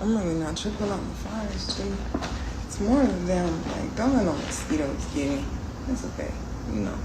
I'm really not tripping on the fires, dude. It's more of them. Like, don't let no mosquitoes get me. It's okay. You know.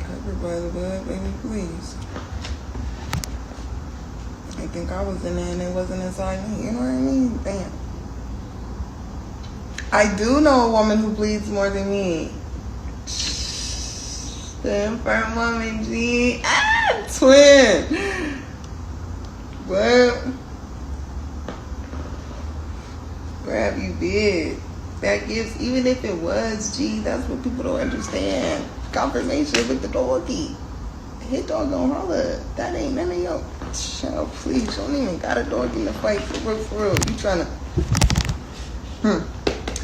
Covered by the blood, baby, please. I think I was in there and it wasn't inside me. You know what I mean? Damn. I do know a woman who bleeds more than me. The infirm woman, G. Ah, twin. What? Grab you did. That gives, even if it was, G, that's what people don't understand. Confirmation with the doggy. Hit dog gon' holler. That ain't none of your. Child, please. You don't even got a dog in the fight. For real. You trying to.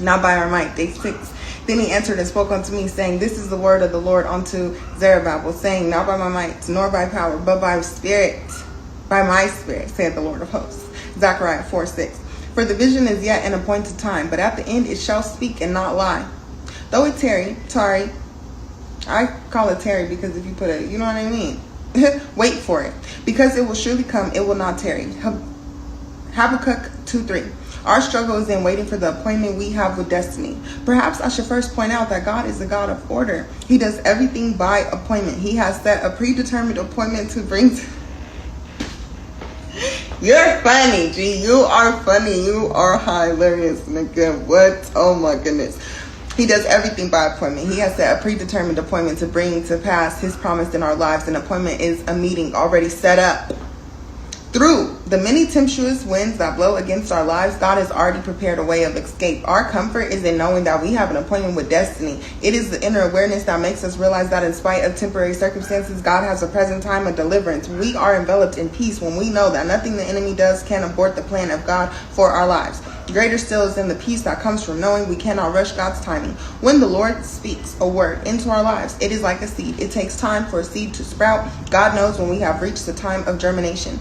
Not by our might. Day 6. Then he answered and spoke unto me, saying, This is the word of the Lord unto Zerubbabel, saying, Not by my might, nor by power, but by spirit. By my spirit, saith the Lord of hosts. Zechariah 4:6. For the vision is yet an appointed time, but at the end it shall speak and not lie. Though it tarry, I call it tarry because if you put it, you know what I mean? Wait for it, because it will surely come, it will not tarry. Habakkuk 2:3. Our struggle is in waiting for the appointment we have with destiny. Perhaps I should first point out that God is a God of order. He does everything by appointment. He has set a predetermined appointment to bring You're funny, G. You are funny. You are hilarious, nigga. What? Oh my goodness. He does everything by appointment. He has set a predetermined appointment to bring to pass his promise in our lives. An appointment is a meeting already set up. Through the many tempestuous winds that blow against our lives, God has already prepared a way of escape. Our comfort is in knowing that we have an appointment with destiny. It is the inner awareness that makes us realize that in spite of temporary circumstances, God has a present time of deliverance. We are enveloped in peace when we know that nothing the enemy does can abort the plan of God for our lives. Greater still is in the peace that comes from knowing we cannot rush God's timing. When the Lord speaks a word into our lives, it is like a seed. It takes time for a seed to sprout. God knows when we have reached the time of germination.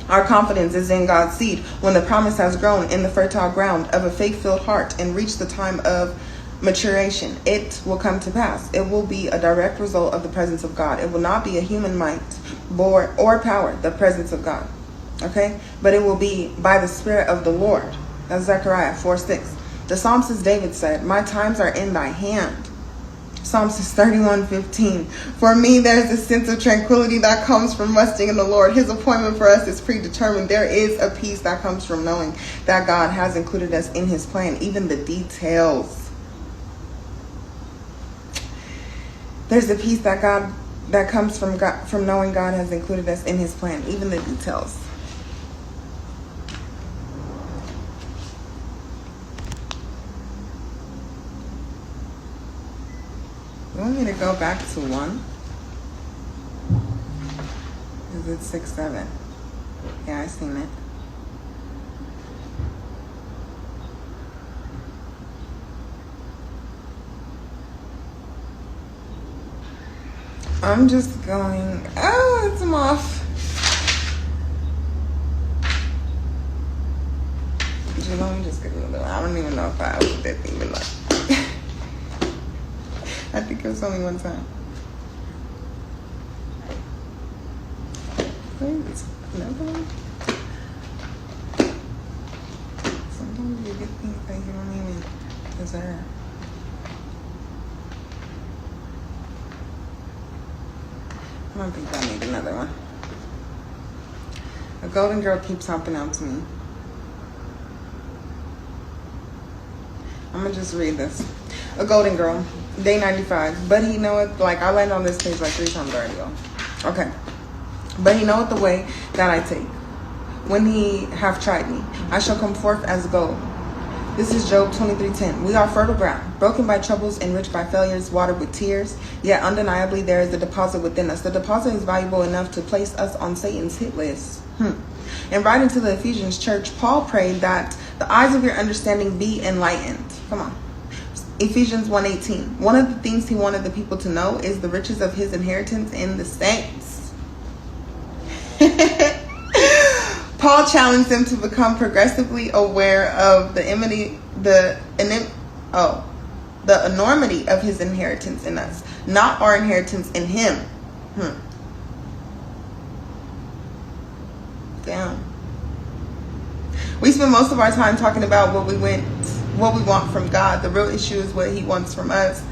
Our confidence is in God's seed when the promise has grown in the fertile ground of a faith-filled heart and reached the time of maturation. It will come to pass. It will be a direct result of the presence of God. It will not be a human might or power, the presence of God. Okay? But it will be by the Spirit of the Lord. That's Zechariah 4:6. The psalmist David said, My times are in thy hand. Psalms 31:15. For me, there's a sense of tranquility that comes from resting in the Lord. His appointment for us is predetermined. There is a peace that comes from knowing that God has included us in his plan, even the details. There's a peace that comes from knowing God has included us in his plan, even the details. You want me to go back to 1? Is it 6, 7? Yeah, I seen it. I'm just going, oh, it's off. Let me just get another one. I don't even know if I opened that thing or not. I think it was only one time. Wait, another one? Sometimes you get things that you don't even deserve. I don't think I need another one. A golden girl keeps hopping out to me. I'm gonna just read this. A golden girl, day 95. But he knoweth, like I landed on this page like 3 times already, y'all. Okay. But he knoweth the way that I take. When he hath tried me, I shall come forth as gold. This is Job 23:10. We are fertile ground, broken by troubles, enriched by failures, watered with tears. Yet undeniably there is a deposit within us. The deposit is valuable enough to place us on Satan's hit list. In writing to the Ephesians church, Paul prayed that the eyes of your understanding be enlightened. Come on. Ephesians 1:18. One of the things he wanted the people to know is the riches of his inheritance in the saints. Paul challenged them to become progressively aware of the enormity of his inheritance in us, not our inheritance in him. Damn. We spend most of our time talking about what we want from God. The real issue is what he wants from us.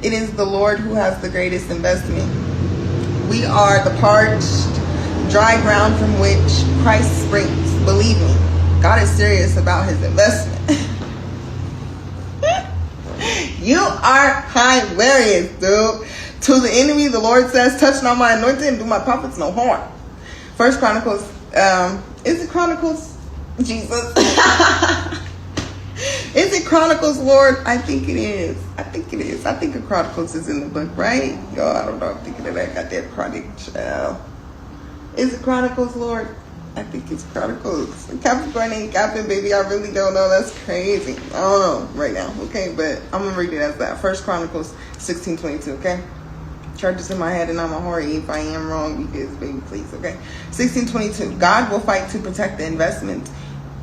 It is the Lord who has the greatest investment. We are the parched, dry ground from which Christ springs. Believe me, God is serious about his investment. You are hilarious, dude. To the enemy, the Lord says, touch not my anointing and do my prophets no harm. First Chronicles, is it Chronicles? Jesus. Is it Chronicles, Lord? I think it is. I think the Chronicles is in the book, right? Yo, I don't know. I'm thinking that I got that chronic child. Is it Chronicles, Lord? I think it's Chronicles. Capricorn ain't Captain, baby. I really don't know. That's crazy. I don't know right now. Okay, but I'm gonna read it as that. First Chronicles 16:22. Okay. Churches in my head, and I'm a hurry if I am wrong, because baby, please. Okay. 16:22. God will fight to protect the investment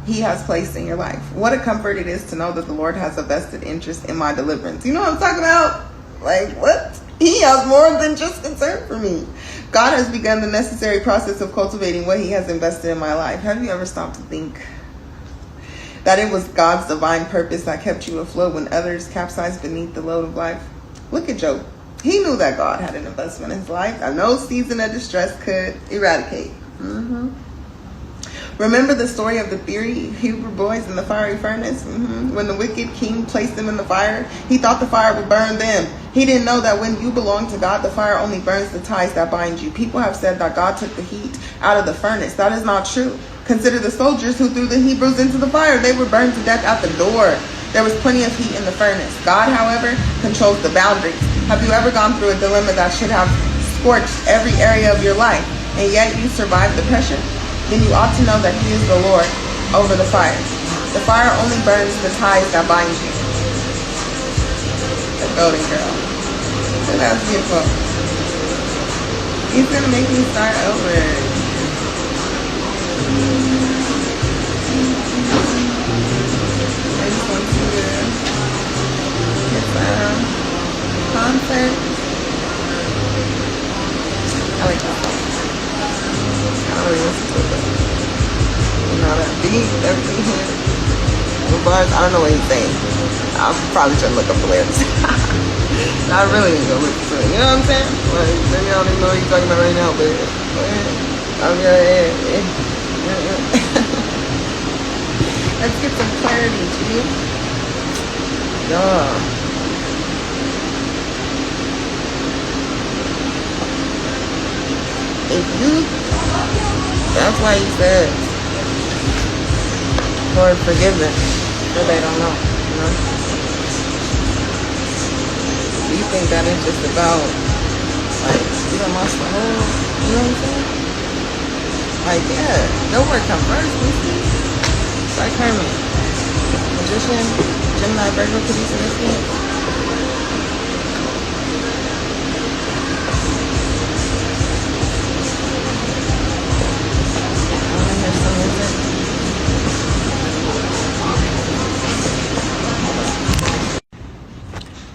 he has placed in your life. What a comfort it is to know that the Lord has a vested interest in my deliverance. You know what I'm talking about? Like, what? He has more than just concern for me. God has begun the necessary process of cultivating what he has invested in my life. Have you ever stopped to think that it was God's divine purpose that kept you afloat when others capsized beneath the load of life? Look at Job. He knew that God had an investment in his life that no season of distress could eradicate. Remember the story of the three Hebrew boys in the fiery furnace? When the wicked king placed them in the fire, he thought the fire would burn them. He didn't know that when you belong to God, the fire only burns the ties that bind you. People have said that God took the heat out of the furnace. That is not true. Consider the soldiers who threw the Hebrews into the fire. They were burned to death at the door. There was plenty of heat in the furnace. God, however, controls the boundaries. Have you ever gone through a dilemma that should have scorched every area of your life, and yet you survived the pressure? Then you ought to know that he is the Lord over the fire. The fire only burns the ties that bind you. The golden girl. So that's beautiful. He's going to make me start over. I just want you to get some concert. I like that song. I don't really listen to it, but you know that beat, everything here. The bars, I don't know what he's saying. I'll probably try to look up the lyrics. I really ain't gonna listen to it. You know what I'm saying? Like, maybe I don't even know what you're talking about right now, but I'm let's get some clarity, G. Yeah. If you, that's why he said, Lord, forgive them, for they don't know, you know? Do you think that is just about, like, you done lost the whole, you know what I'm saying? Like, yeah, no word come first, we see. It's like Herman, magician, Gemini, Virgo, producer, this thing.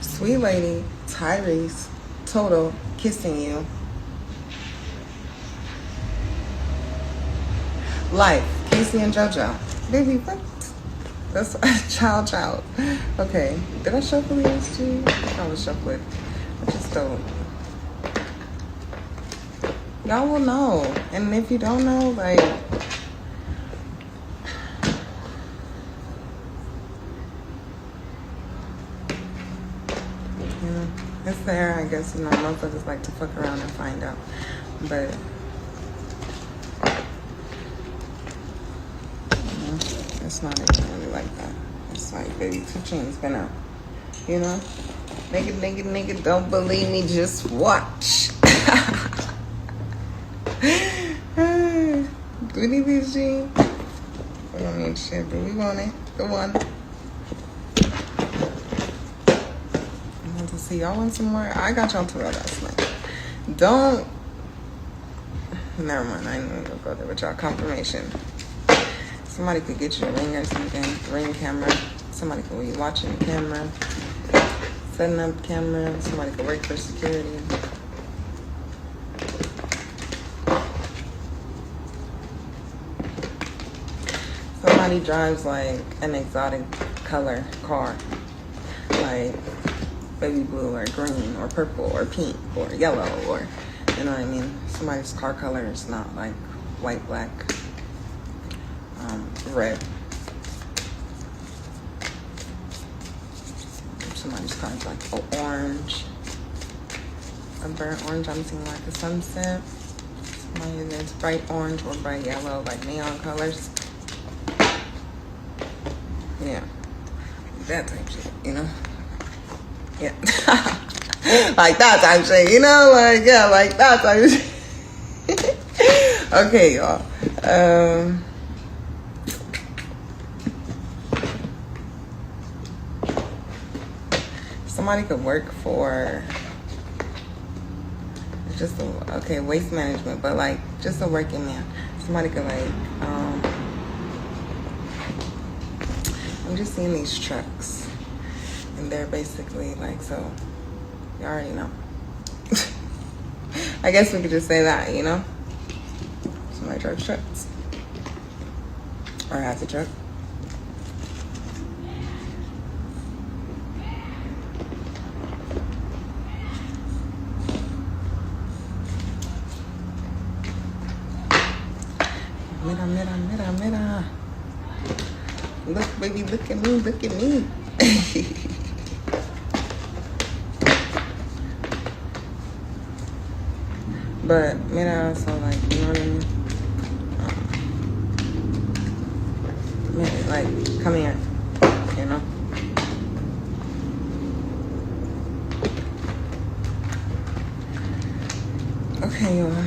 Sweet lady, Tyrese, Toto, kissing you. Life, Casey and JoJo. Baby, what? That's child. Okay, did I shuffle these two? I think I was shuffling. I just don't. Y'all will know. And if you don't know, like, it's there, I guess, you know, motherfuckers like to fuck around and find out. But, you know, it's not even really like that. It's like, baby, 2 Chainz been out. You know? Nigga, don't believe me, just watch. Do we need these jeans? We don't need shit, but we want it. The one. See, y'all want some more? I got y'all to roll last night. Don't. Never mind. I ain't gonna go there with y'all. Confirmation. Somebody could get you a ring or something. Ring camera. Somebody could be watching the camera. Setting up the camera. Somebody could work for security. somebody drives like an exotic color car, like baby blue or green or purple or pink or yellow, or you know what I mean, somebody's car color is not like white, black, red. Somebody's car is like orange, a burnt orange. I'm seeing like a sunset. Somebody that's bright orange or bright yellow, like neon colors. Yeah, that type shit, you know? Yeah. Like that type shit, you know? Like, yeah, like that type of shit. Okay, y'all. Somebody could work for just waste management, but like just a working man. Somebody could like I'm just seeing these trucks, and they're basically like, so you already know. I guess we could just say that, you know? Somebody drives trucks or has a truck. Mira. Look, baby, look at me. But mira, so like, you know what I mean? Like, come here, you know? Okay, y'all.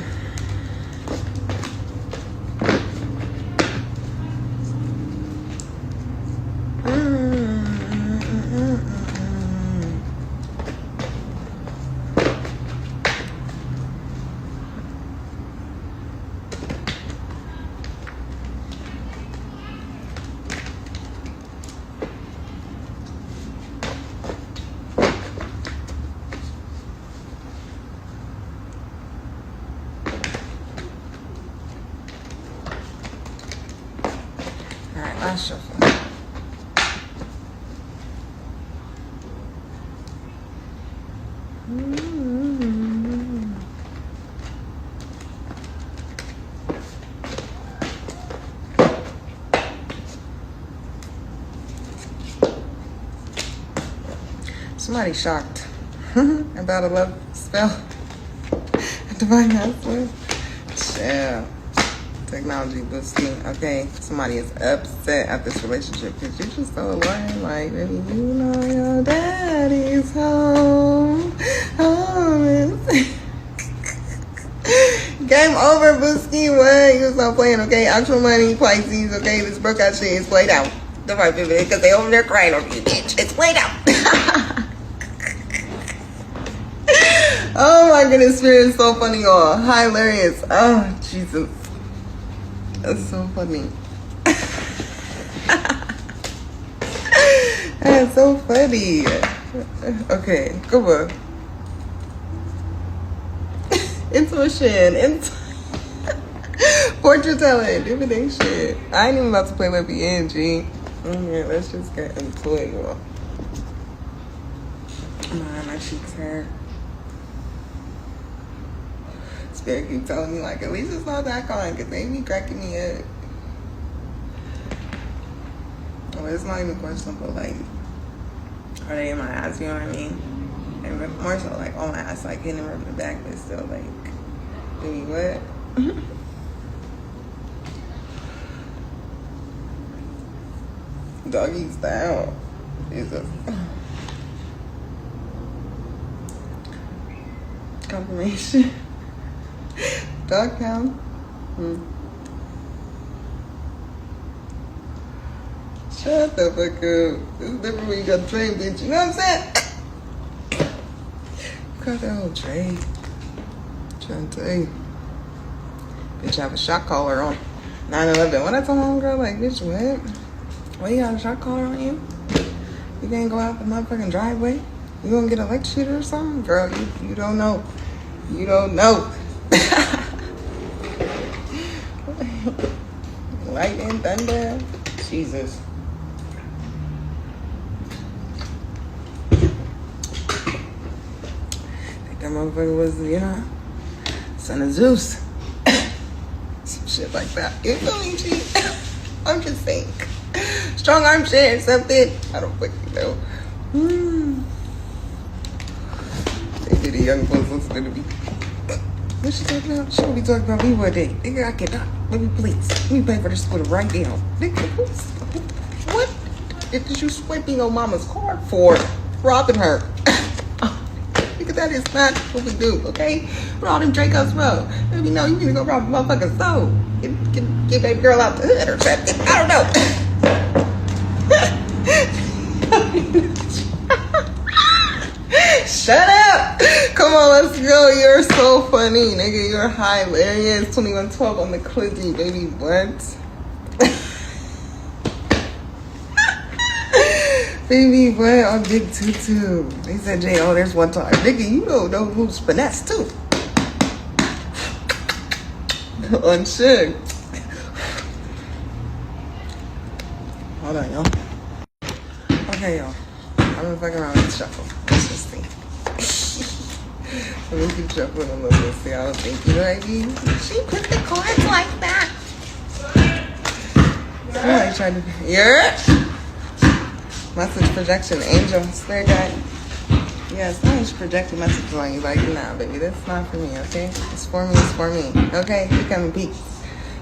Last shuffle. Somebody shocked about a love spell. Divine Masculine. Yeah. Technology boosting. Okay, somebody is upset at this relationship because you're just so annoying. Like, baby, you know your daddy's home. Game over, Booski. What? You stop playing, okay? Actual money, Pisces, okay? This broke out shit is played out. The right people, because they over there crying over you, bitch. It's played out. Oh my goodness, Spirit is so funny, y'all. Hilarious. Oh, Jesus. That's so funny. That's so funny. Okay, come on. Intuition. Fortune telling. Divination. I ain't even about to play with the end, G. Okay, let's just get into it, y'all. Come on, my cheeks hurt. Spirit keep telling me, like, at least it's not that kind, because they be cracking me up. Well, it's not even questionable, like, are they in my ass, you know what I mean? And more so, like, on my ass, like, hitting them from the back, but still, like, baby, what? Doggy style. Jesus. Confirmation. Dog pound. Shut the fuck up. It's different when you got trained, bitch. You know what I'm saying? You got that old trade. I'm trying to tell you. Bitch, I have a shot collar on 9/11. When I told my homegirl, like, bitch, what? Why you got a shot collar on you? You can't go out the motherfucking driveway? You gonna get electrocuted or something? Girl, you don't know. You don't know. Lightning, thunder. Jesus. That motherfucker was, son of Zeus. Some shit like that. You feel me, G? I'm just saying. Strong arm shit or something. I don't fucking know. Maybe the young folks listening to me. What she talking about? She gonna be talking about me one day. Nigga, I cannot. Let me please. Let me pay for this scooter right now. Nigga, what did you swiping your mama's card for? Robbing her. Because that is not what we do, okay? With all them Dracos, bro. Let me know you need to go rob a motherfucker's soul. Get baby girl out the hood or something. I don't know. Shut up. Come on, let's go. You're so funny, nigga. You're hilarious. 2112 on the Clizzy, baby. What? Baby, what on Big Tutu? They said, Jay, oh, there's one time. Nigga, you don't know who's finesse, too. On shit. Hold on, y'all. Okay, y'all. I've been fucking around with the shuffle. Let's just see. Let me keep shuffling a little bit. See, I don't think you know what I mean? She put the cards like that. Somebody tried to... Yeah? Message projection, angel, spirit guide. Yes, I should project a message on you. Like, nah, baby, that's not for me, okay? It's for me, okay? You come in peace.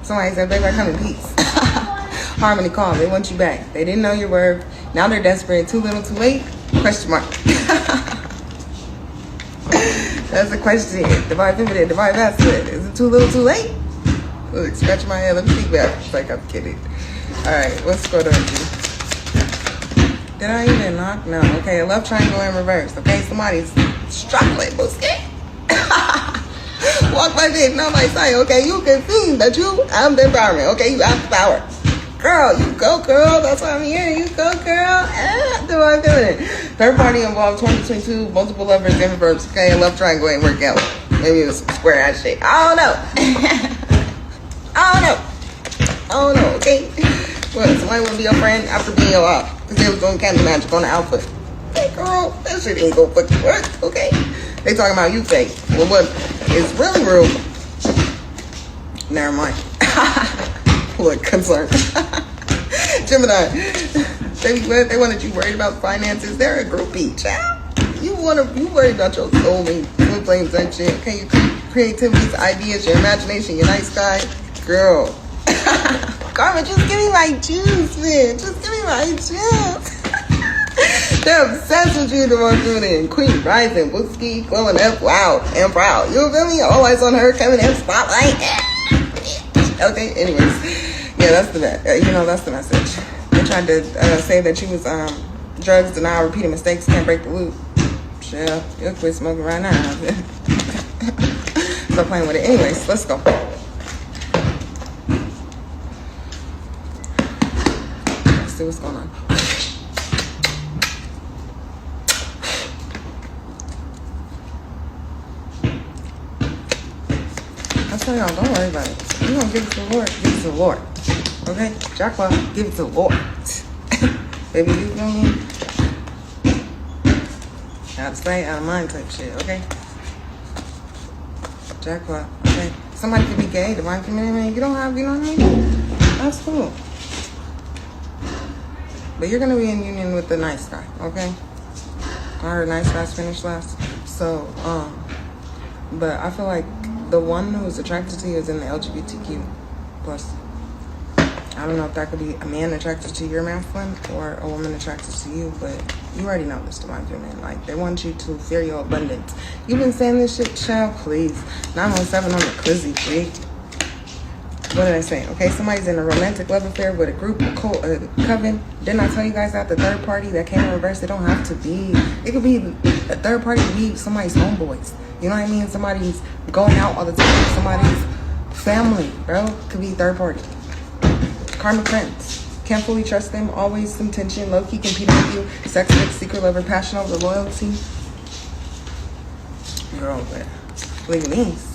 Somebody said, baby, I come in peace. Harmony call, they want you back. They didn't know your word. Now they're desperate. Too little, too late? Question mark. That's the question. Divine feminine, divine masculine. Is it too little, too late? Look, scratch my head. Let me think back. It's like I'm kidding. All right, let's go to it. Did I even knock? No. Okay, a love triangle in reverse. Okay, somebody's struggling, Booski. Walk by faith, not by sight. Okay, you can see that you have the empowerment. Okay, you have the power. Girl, you go, girl. That's why I'm here. You go, girl. Divine feminine. Third party involved 2022, multiple lovers in reverse. Okay, a love triangle ain't working out. Maybe it was some square ass shit. I don't know, okay? What, somebody want to be your friend after being your op? Because they was doing candy magic on the outfit. Hey, girl, that shit ain't gonna fucking work, okay? They talking about you fake. Well, what is really real? Never mind. Look, concerned. Gemini. They wanted you worried about finances. They're a groupie, child. You worried about your soul and twin flames and shit. Okay, your creativity's ideas, your imagination, your nice guy. Girl. Carmen, just give me my juice, man. Just give me my juice. They're obsessed with you, Divine Feminine. Queen Rising, Booski, glowing up, wow, and proud. You feel me? All eyes on her, coming in spotlight. Okay, anyways. Yeah, that's the that's the message. They tried to say that you was drugs, denial, repeating mistakes, can't break the loop. Shit, you'll quit smoking right now. Stop playing with it. Anyways, let's go. Let's see what's going on. I tell y'all, don't worry about it. You're gonna give it to the Lord. Give it to the Lord. Okay? Jacqueline, give it to the Lord. Baby, you feel me? Out of sight, out of mind type shit, okay? Jacqueline, okay? Somebody could be gay, Divine Feminine, you don't have, you know what I mean? That's cool. But you're gonna be in union with the nice guy, okay? I heard nice guys finish last. So, but I feel like the one who's attracted to you is in the LGBTQ plus. I don't know if that could be a man attracted to your masculine or a woman attracted to you, but you already know this, Divine Feminine. Like, they want you to fear your abundance. You've been saying this shit, child, please. 917 on the Clizzy, please. What did I say? Okay, somebody's in a romantic love affair with a group, a coven. Didn't I tell you guys that the third party that came in reverse, it don't have to be. It could be a third party, could be somebody's homeboys. You know what I mean? Somebody's going out all the time. Somebody's family, bro. Could be third party. Karmic friends. Can't fully trust them. Always some tension. Low-key competing with you. Sex with secret lover. Passion over loyalty. Girl, but legalese.